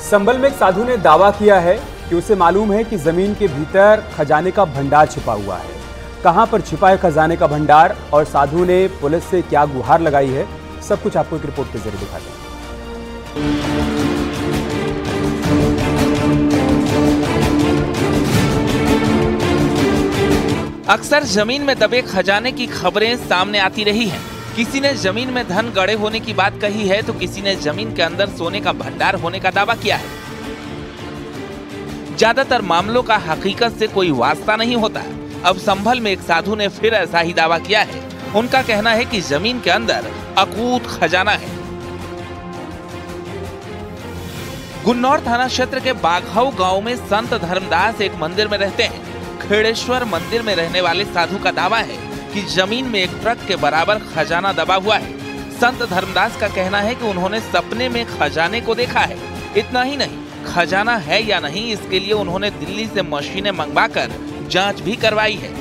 संभल में एक साधु ने दावा किया है कि उसे मालूम है कि जमीन के भीतर खजाने का भंडार छिपा हुआ है। कहां पर छिपा है खजाने का भंडार और साधु ने पुलिस से क्या गुहार लगाई है, सब कुछ आपको एक रिपोर्ट के जरिए दिखाते हैं। अक्सर जमीन में दबे खजाने की खबरें सामने आती रही हैं। किसी ने जमीन में धन गड़े होने की बात कही है तो किसी ने जमीन के अंदर सोने का भंडार होने का दावा किया है। ज्यादातर मामलों का हकीकत से कोई वास्ता नहीं होता। अब संभल में एक साधु ने फिर ऐसा ही दावा किया है। उनका कहना है कि जमीन के अंदर अकूत खजाना है। गुन्नौर थाना क्षेत्र के बाघाऊ गांव में संत धर्मदास एक मंदिर में रहते हैं। खेड़ेश्वर मंदिर में रहने वाले साधु का दावा है कि जमीन में एक ट्रक के बराबर खजाना दबा हुआ है। संत धर्मदास का कहना है कि उन्होंने सपने में खजाने को देखा है। इतना ही नहीं, खजाना है या नहीं इसके लिए उन्होंने दिल्ली से मशीनें मंगवाकर जांच भी करवाई है।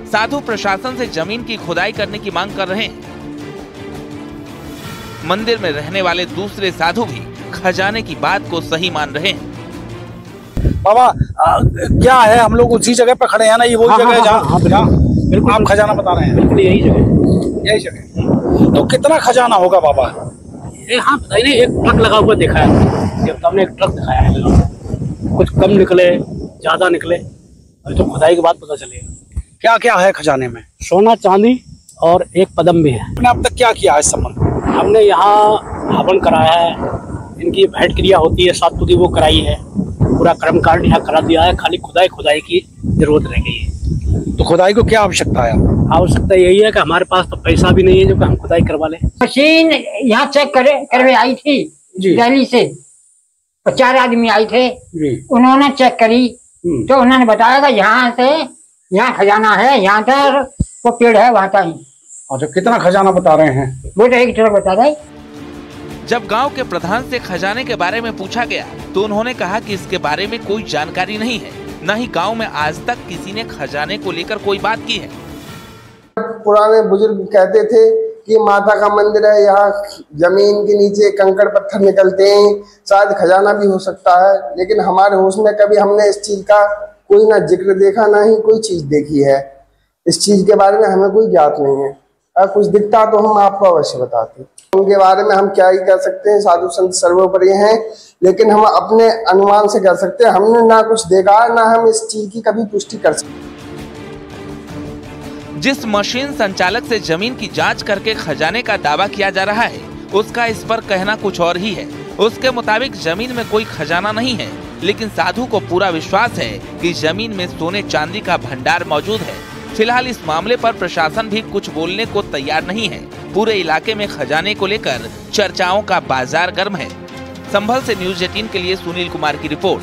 साधु प्रशासन से जमीन की खुदाई करने की मांग कर रहे हैं। मंदिर में रहने वाले दूसरे साधु भी खजाने की बात को सही मान रहे हैं। बाबा क्या है, हम लोग उसी जगह पर खड़े हैं ना, ये वही जगह है जहाँ बिल्कुल आप खजाना बता रहे हैं। बिल्कुल यही जगह। तो कितना खजाना होगा बाबा? हाँ पता ही नहीं, एक ट्रक लगा हुआ देखा है। देवता ने एक ट्रक दिखाया है। कुछ कम निकले, ज्यादा निकले, अभी तो खुदाई के बाद पता चलेगा। क्या क्या है खजाने में? सोना, चांदी और एक पदम भी है। आपने अब तक क्या किया है इस संबंध? हमने यहाँ हवन कराया है, इनकी भेंट क्रिया होती है सातों की, वो कराई है। पूरा कर्म कांड यहाँ करा दिया है। खाली खुदाई की जरूरत रह गई है। तो खुदाई को क्या आवश्यकता है? आवश्यकता यही है कि हमारे पास तो पैसा भी नहीं है जो कि हम खुदाई करवा लें। मशीन यहाँ चेक करवे आई थी दिल्ली से, 4 आदमी आए थे। उन्होंने चेक करी तो उन्होंने बताया था यहाँ से यहाँ खजाना है, यहाँ पर वो पेड़ है वहाँ तक। अच्छा, कितना खजाना बता रहे हैं? वो तो एक ट्रक बता रहे। जब गांव के प्रधान से खजाने के बारे में पूछा गया तो उन्होंने कहा कि इसके बारे में कोई जानकारी नहीं है, न ही गांव में आज तक किसी ने खजाने को लेकर कोई बात की है। पुराने बुजुर्ग कहते थे कि माता का मंदिर है, यहाँ जमीन के नीचे कंकड़ पत्थर निकलते हैं, शायद खजाना भी हो सकता है। लेकिन हमारे होश में कभी हमने इस चीज का कोई ना जिक्र देखा, ना ही कोई चीज देखी है। इस चीज के बारे में हमें कोई ज्ञात नहीं है। अगर कुछ दिखता तो हम आपको अवश्य बताते। उनके बारे में हम क्या ही कर सकते हैं, साधु संत सर्वोपरि हैं। लेकिन हम अपने अनुमान से कर सकते हैं। हमने ना कुछ देखा, ना हम इस चीज की कभी पुष्टि कर सकते। जिस मशीन संचालक से जमीन की जांच करके खजाने का दावा किया जा रहा है, उसका इस पर कहना कुछ और ही है। उसके मुताबिक जमीन में कोई खजाना नहीं है, लेकिन साधु को पूरा विश्वास है कि जमीन में सोने चांदी का भंडार मौजूद है। फिलहाल इस मामले पर प्रशासन भी कुछ बोलने को तैयार नहीं है। पूरे इलाके में खजाने को लेकर चर्चाओं का बाजार गर्म है। संभल से न्यूज़ 18 के लिए सुनील कुमार की रिपोर्ट।